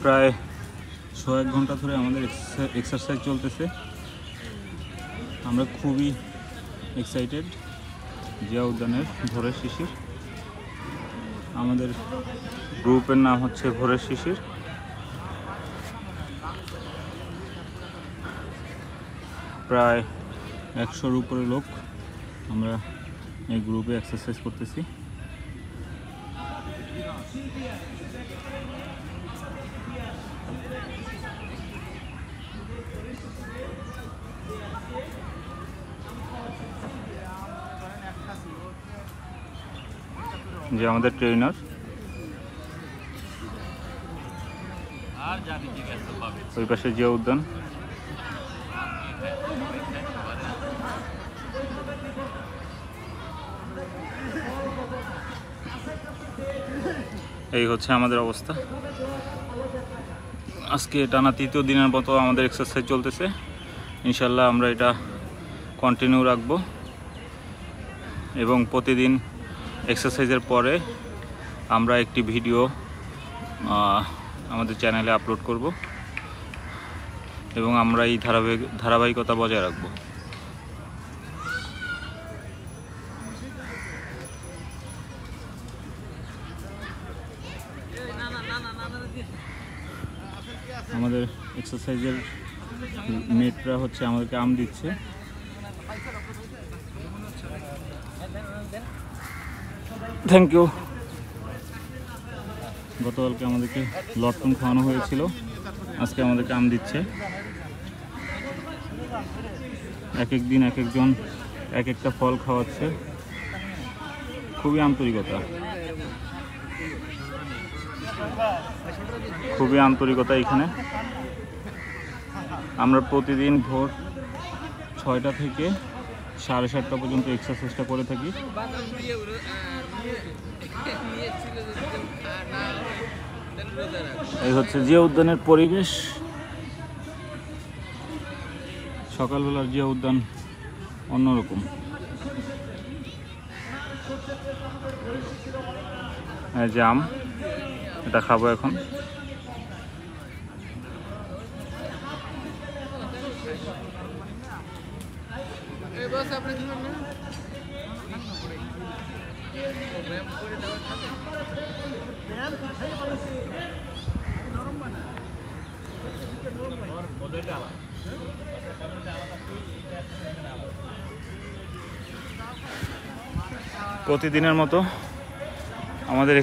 প্রায় 1 ঘন্টা ধরে আমাদের এক্সারসাইজ চলতেছে। আমরা খুবই এক্সাইটেড জিয়া উদ্যানের ভোরের শিশির। আমাদের গ্রুপের নাম হচ্ছে ভোরের শিশির। প্রায় 100-র উপরে লোক আমরা এই গ্রুপে এক্সারসাইজ করতেছি। যে আমাদের ট্রেনার, ওই পাশে জিয়া উদ্যান। এই হচ্ছে আমাদের অবস্থা। আজকে টানা 3য় দিনের মতো আমাদের এক্সারসাইজ চলতেছে। ইনশাল্লাহ আমরা এটা কন্টিনিউ রাখবো এবং প্রতিদিন এক্সারসাইজের পরে আমরা একটি ভিডিও আমাদের চ্যানেলে আপলোড করব এবং আমরা এই ধারাবাহিকতা বজায় রাখব। আমাদের এক্সারসাইজের মেটরা হচ্ছে আমাদেরকে আম দিচ্ছে। Thank you. গতকালকে আমাদেরকে লটকন খাওয়ানো হয়েছিল, আজকে আমাদেরকে আম দিচ্ছে। এক এক দিন এক একজন এক একটা ফল খাওয়াচ্ছে। খুবই আন্তরিকতা, খুবই আন্তরিকতা এখানে। আমরা প্রতিদিন ভোর 6টা থেকে 7:30টা পর্যন্ত এক্সারসাইজটা করে থাকি। এই হচ্ছে জিয়া উদ্যানের পরিবেশ। সকালবেলার জিয়া উদ্যান অন্যরকম। এই যে আম, এটা খাবো এখন। প্রতিদিনের মতো আমাদের